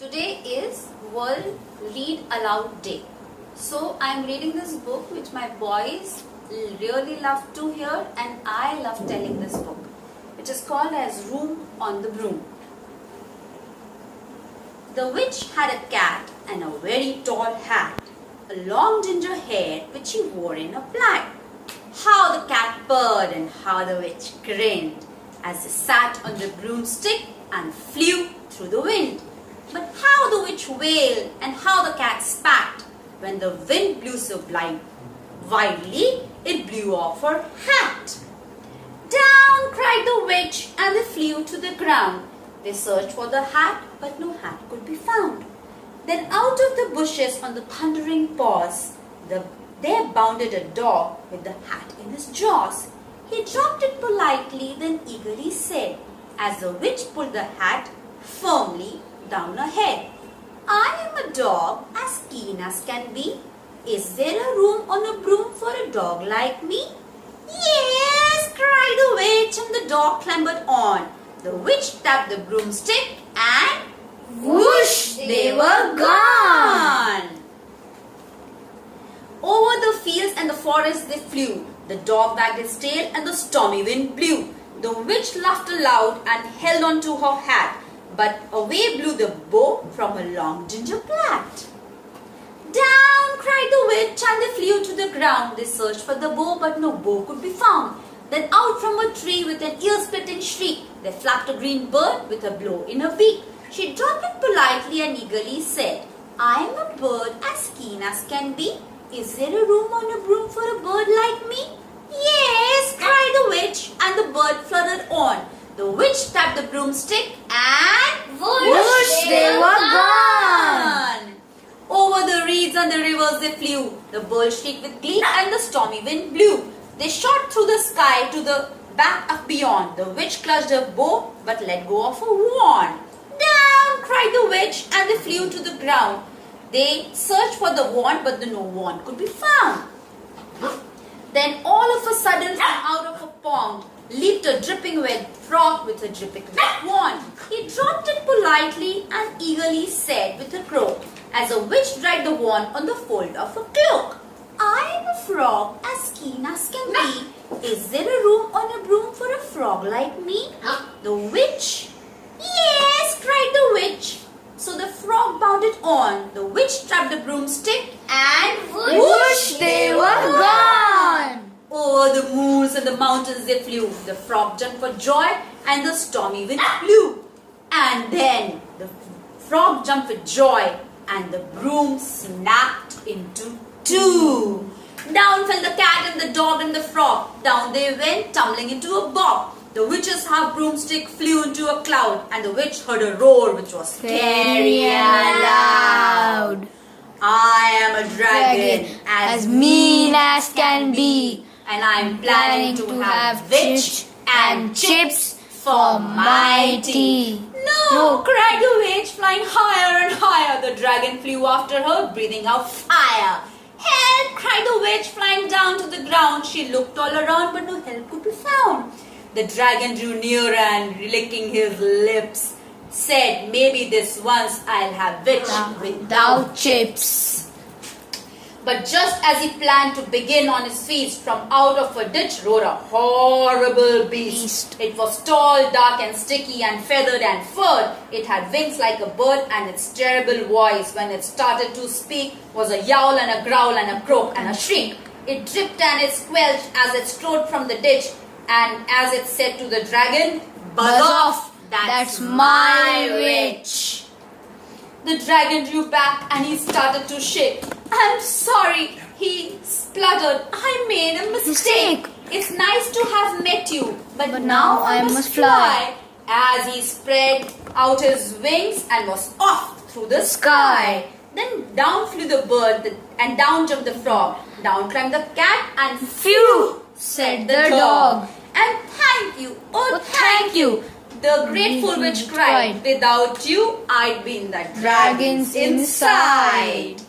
Today is World Read Aloud Day. So I am reading this book which my boys really love to hear, and I love telling this book, which is called as Room on the Broom. The witch had a cat and a very tall hat, a long ginger hair which she wore in a plaid. How the cat purred and how the witch grinned as they sat on the broomstick and flew through the wind. But how the witch wailed and how the cat spat when the wind blew so wildly it blew off her hat. Down cried the witch and they flew to the ground. They searched for the hat, but no hat could be found. Then out of the bushes on the thundering paws, there bounded a dog with the hat in his jaws. He dropped it politely, then eagerly said, as the witch pulled the hat firmly down her head, "I am a dog as keen as can be. Is there a room on a broom for a dog like me?" "Yes," cried the witch, and the dog clambered on. The witch tapped the broomstick and whoosh, they were gone. Over the fields and the forest they flew. The dog wagged his tail and the stormy wind blew. The witch laughed aloud and held on to her hat, but away blew the bow from her long ginger plait. Down cried the witch and they flew to the ground. They searched for the bow, but no bow could be found. Then out from a tree with an ear-splitting shriek, there flapped a green bird with a blow in her beak. She dropped it politely and eagerly said, "I am a bird as keen as can be. Is there a room on a broom for a bird like me?" "Yes," cried the witch, and the bird fluttered on. The witch tapped the broomstick and whoosh, they were gone. Over the reeds and the rivers they flew. The birds shrieked with glee and the stormy wind blew. They shot through the sky to the back of beyond. The witch clutched her bow but let go of her wand. Down cried the witch and they flew to the ground. They searched for the wand, but no wand could be found. Then all of a sudden, from out of a pond leaped a dripping wet frog with a dripping wet wand. He dropped it politely and eagerly said with a croak, as a witch dried the wand on the fold of a cloak, "I am a frog as keen as can be. Is there a room on a broom for a frog like me?" The witch, "Yes," cried the witch. So the frog bounded on. The witch tapped the broomstick and whoosh, they were gone. Over the moors and the mountains they flew. The frog jumped for joy and the stormy wind blew. And then the frog jumped for joy and the broom snapped into two. Down fell the cat and the dog and the frog. Down they went tumbling into a bog. The witch's half broomstick flew into a cloud, and the witch heard a roar which was scary and loud. "I am a dragon as mean as can be, and I am planning to have fish and chips for my tea." "No," cried the witch, flying higher and higher. The dragon flew after her, breathing out fire. "Help!" cried the witch, flying down to the ground. She looked all around, but no help could be found. The dragon drew nearer and, licking his lips, said, "Maybe this once I'll have fish without chips." But just as he planned to begin on his feast, from out of a ditch roared a horrible beast. It was tall, dark and sticky and feathered and furred. It had wings like a bird, and its terrible voice, when it started to speak, was a yowl and a growl and a croak and a shriek. It dripped and it squelched as it strode from the ditch, and as it said to the dragon, "Buzz off, that's my witch." The dragon drew back and he started to shake. "I'm sorry," he spluttered. "I made a mistake. It's nice to have met you, but now I must fly." As he spread out his wings and was off through the sky. Then down flew the bird and down jumped the frog. Down climbed the cat and phew, said the dog. "And thank you, oh thank you," the grateful witch cried. "Without you, I'd be in the dragon's inside."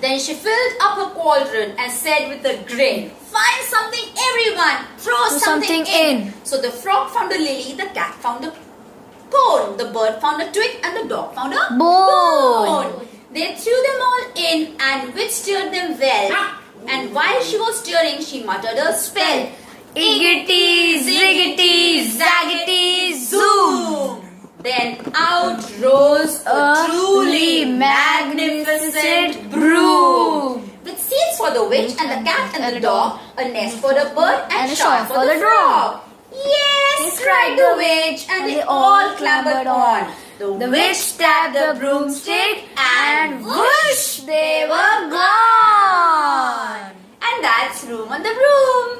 Then she filled up her cauldron and said with a grin, "Find something, everyone, throw something in." So the frog found a lily, the cat found a bone. The bird found a twig and the dog found a Bone. They threw them all in and witch stirred them well. And while she was stirring, she muttered a spell. Iggity, ziggity, zaggity, zoom. Then out rose a truly magnificent broom. With seeds for the witch and the cat and the dog, a nest for the bird and a shawl for the frog. Yes, cried the witch, and they all clambered on. The witch tapped the broomstick and whoosh, they were gone. And that's Room on the Broom.